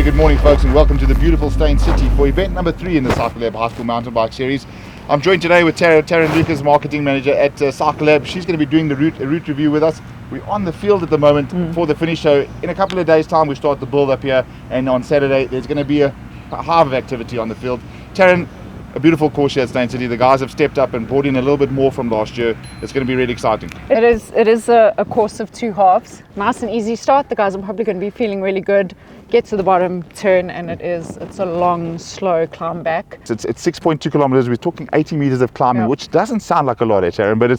good morning folks, and welcome to the beautiful Steyn City for event number 3 in the Cycle Lab High School Mountain Bike Series. I'm joined today with Taryn Lucas, Marketing Manager at Cycle Lab. She's going to be doing the route review with us. We're on the field at the moment for the finish, so in a couple of days time we start the build up here, and on Saturday there's going to be a hive of activity on the field. Taryn, a beautiful course here at Steyn City. The guys have stepped up and brought in a little bit more from last year. It's going to be really exciting. It is a course of two halves. Nice and easy start. The guys are probably going to be feeling really good. Get to the bottom, turn, and it's a long, slow climb back. It's 6.2 kilometers. We're talking 80 meters of climbing, which doesn't sound like a lot, Taryn, but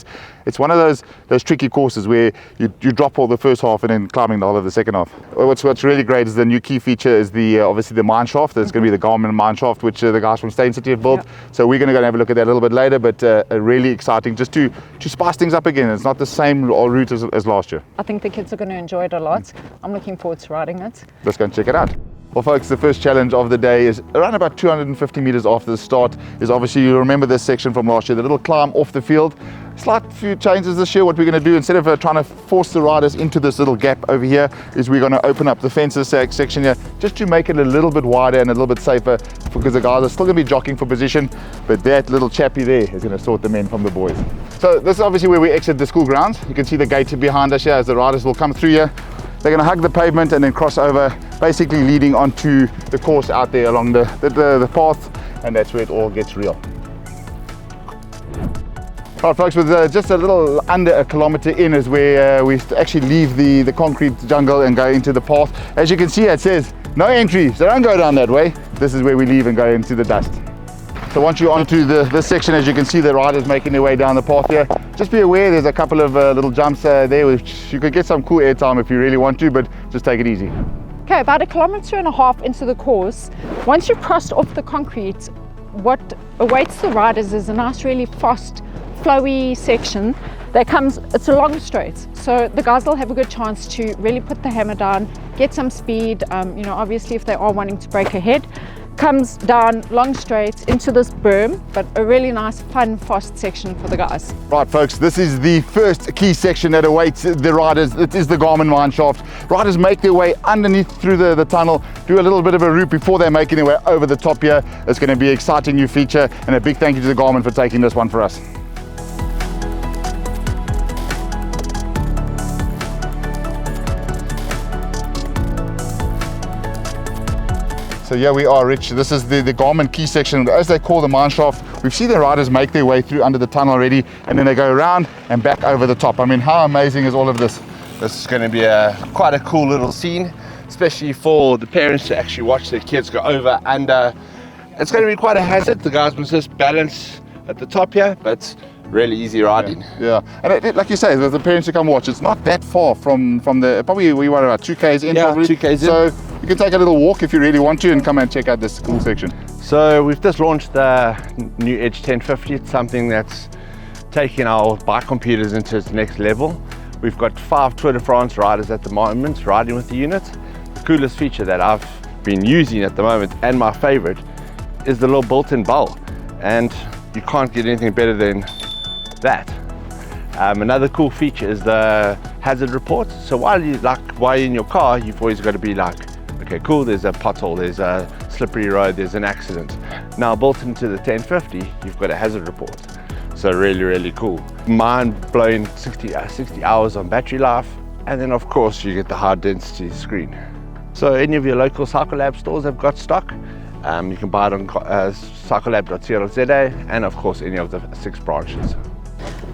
it's one of those tricky courses where you drop all the first half and then climbing the whole of the second half. What's really great is the new key feature is the obviously the mine shaft. There's going to be the Garmin mine shaft, which the guys from Steyn City have built. So we're going to go and have a look at that a little bit later, but really exciting just to spice things up again. It's not the same route as last year. I think the kids are going to enjoy it a lot. I'm looking forward to riding it. Let's go and check it out. Well folks, the first challenge of the day is around about 250 meters after the start. Is obviously, you remember this section from last year, the little climb off the field. Slight few changes this year. What we're going to do, instead of trying to force the riders into this little gap over here, is we're going to open up the fences section here just to make it a little bit wider and a little bit safer, because the guys are still going to be jockeying for position, but that little chappy there is going to sort them in from the boys. So this is obviously where we exit the school grounds. You can see the gate behind us here as the riders will come through here. They're going to hug the pavement and then cross over, basically leading onto the course out there along the path, and that's where it all gets real. Right folks, with just a little under a kilometer in is where we actually leave the concrete jungle and go into the path. As you can see, it says no entry, so don't go down that way. This is where we leave and go into the dust. So once you're onto this section, as you can see, the riders making their way down the path here. Just be aware there's a couple of little jumps there, which you could get some cool air time if you really want to, but just take it easy. Okay, about 1.5 kilometers into the course, once you've crossed off the concrete, what awaits the riders is a nice, really fast, flowy section that comes. It's a long straight, so the guys will have a good chance to really put the hammer down, get some speed. Obviously if they are wanting to break ahead, comes down long straight into this berm, but a really nice, fun, fast section for the guys. Right folks, this is the first key section that awaits the riders. It is the Garmin mine shaft. Riders make their way underneath through the tunnel, do a little bit of a route before they're making their way over the top here. It's going to be an exciting new feature, and a big thank you to the Garmin for taking this one for us. So here we are, Rich. This is the Garmin key section, as they call the mine shaft. We've seen the riders make their way through under the tunnel already, and then they go around and back over the top. I mean, how amazing is all of this? This is going to be quite a cool little scene, especially for the parents to actually watch their kids go over. And it's going to be quite a hazard. The guys must just balance at the top here, but really easy riding. Yeah. And like you say, there's the parents to come watch. It's not that far from the, probably we were about 2Ks in. Yeah, probably. 2Ks in. So you can take a little walk if you really want to and come and check out this cool section. So we've just launched the new Edge 1050. It's something that's taking our bike computers into its next level. We've got 5 Tour de France riders at the moment riding with the unit. The coolest feature that I've been using at the moment, and my favorite, is the little built-in bell. And you can't get anything better than that. Another cool feature is the hazard report. So while you're in your car, you've always got to be like, okay, cool, there's a pothole, there's a slippery road, there's an accident. Now built into the 1050, you've got a hazard report. So really, really cool. Mind-blowing 60 hours on battery life, and then of course you get the high density screen. So any of your local Cycle Lab stores have got stock. You can buy it on cyclelab.co.za, and of course any of the 6 branches.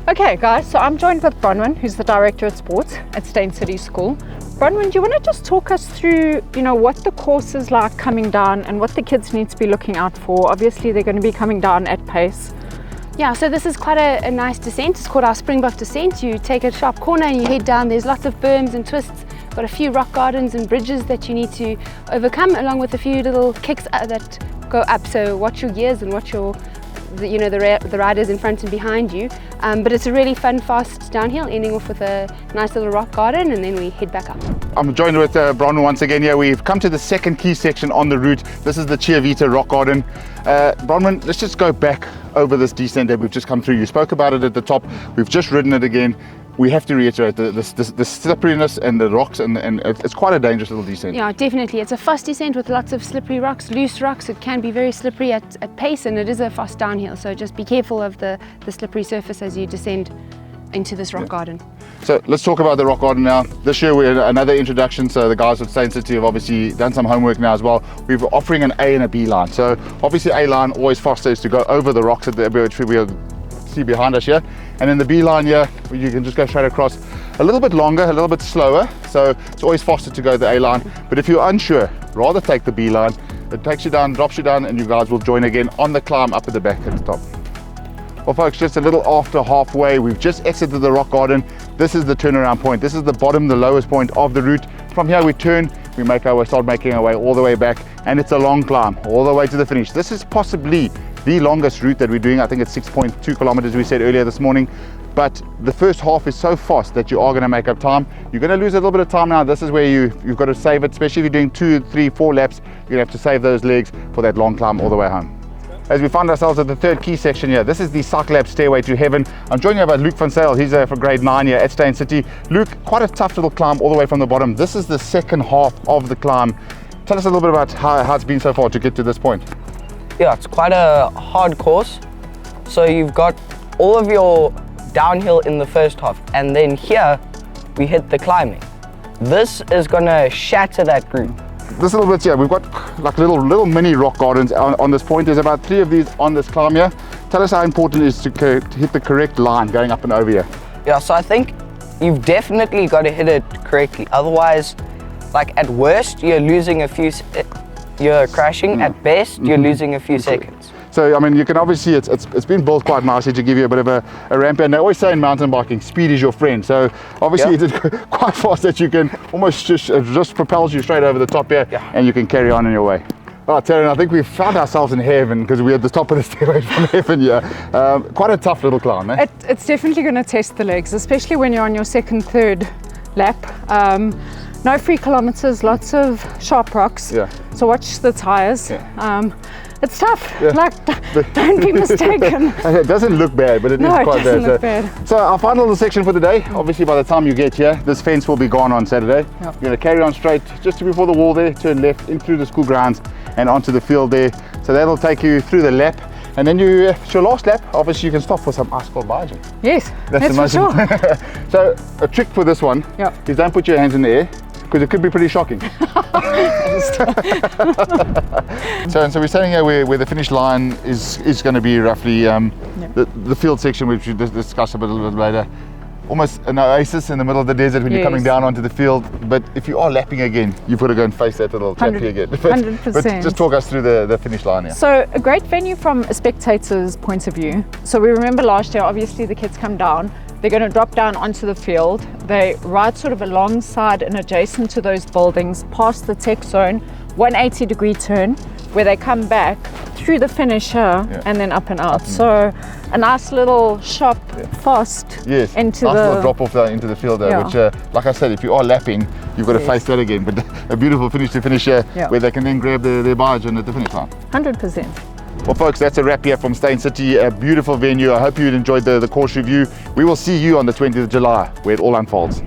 Okay guys, so I'm joined with Bronwyn, who's the Director at Sports at Steyn City School. Bronwyn, do you want to just talk us through, what the course is like coming down and what the kids need to be looking out for? Obviously they're going to be coming down at pace. Yeah, so this is quite a nice descent. It's called our Springbok descent. You take a sharp corner and you head down. There's lots of berms and twists. Got a few rock gardens and bridges that you need to overcome, along with a few little kicks that go up. So watch your gears and watch the riders in front and behind you. But it's a really fun, fast downhill, ending off with a nice little rock garden, and then we head back up. I'm joined with Bronwyn once again here. We've come to the second key section on the route. This is the Chita rock garden. Bronwyn, let's just go back over this descent that we've just come through. You spoke about it at the top. We've just ridden it again. we have to reiterate the slipperiness and the rocks, and it's quite a dangerous little descent. Yeah, definitely. It's a fast descent with lots of slippery rocks, loose rocks. It can be very slippery at pace, and it is a fast downhill. So just be careful of the slippery surface as you descend into this rock garden. So let's talk about the rock garden now. This year we're another introduction, so the guys at Steyn City have obviously done some homework now as well. We're offering an A and a B line. So obviously A line always faster is to go over the rocks at which we'll see behind us here, and then the B line here you can just go straight across, a little bit longer, a little bit slower, so it's always faster to go the A line. But if you're unsure, rather take the B line. It takes you down, drops you down, and you guys will join again on the climb up at the back at the top. Well folks, just a little after halfway, we've just exited the rock garden. This is the turnaround point. This is the bottom, the lowest point of the route. From here we turn, we start making our way all the way back, and it's a long climb all the way to the finish. This is possibly the longest route that we're doing. I think it's 6.2 kilometers we said earlier this morning, but the first half is so fast that you are going to make up time. You're going to lose a little bit of time now. This is where you've got to save it, especially if you're doing 2, 3, 4 laps. You're going to have to save those legs for that long climb all the way home. As we find ourselves at the third key section here, this is the Cycle Lab Stairway to Heaven. I'm joining you by Luke van Sale. He's for grade 9 here at Steyn City. Luke, quite a tough little climb all the way from the bottom. This is the second half of the climb. Tell us a little bit about how it's been so far to get to this point. Yeah, it's quite a hard course. So you've got all of your downhill in the first half, and then here we hit the climbing. This is gonna shatter that group. This little bit here, we've got like little mini rock gardens on this point. There's about 3 of these on this climb here. Tell us how important it is to hit the correct line going up and over here. Yeah, so I think you've definitely got to hit it correctly. Otherwise, like at worst, you're losing a few, you're crashing. At best, you're losing a few seconds. So, I mean, you can obviously, it's been built quite nicely to give you a bit of a ramp. And they always say in mountain biking, speed is your friend. So, obviously, it's quite fast that you can almost just propels you straight over the top here, and you can carry on your way. All right, Taryn, I think we've found ourselves in heaven because we're at the top of the stairway from heaven here. Quite a tough little climb, eh? It's definitely going to test the legs, especially when you're on your second, third lap. No 3 kilometers, lots of sharp rocks. Yeah. So watch the tires. Yeah. It's tough. Yeah. Like, don't be mistaken. It doesn't look bad, but it is quite bad. It doesn't look bad. So our final little section for the day, obviously by the time you get here, this fence will be gone on Saturday. Yep. You're going to carry on straight just before the wall there, turn left in through the school grounds and onto the field there. So that'll take you through the lap. And then it's your last lap, obviously you can stop for some ice cold biking. Yes, that's for sure. So a trick for this one is don't put your hands in the air, because it could be pretty shocking. So we're standing here where the finish line is going to be roughly the field section, which we discuss a little bit later. Almost an oasis in the middle of the desert when you're coming down onto the field. But if you are lapping again, you've got to go and face that little chap here again. 100%. But just talk us through the finish line here. So a great venue from a spectator's point of view. So we remember last year, obviously the kids come down. They're going to drop down onto the field. They ride sort of alongside and adjacent to those buildings, past the tech zone, 180-degree turn, where they come back through the finish here and then up and out. So a nice little sharp, fast into nice the little drop off there into the field there, which, like I said, if you are lapping, you've got to face that again. But a beautiful finish to finish here, where they can then grab their badge and at the finish line. 100%. Well folks, that's a wrap here from Steyn City, a beautiful venue. I hope you enjoyed the course review. We will see you on the 20th of July where it all unfolds.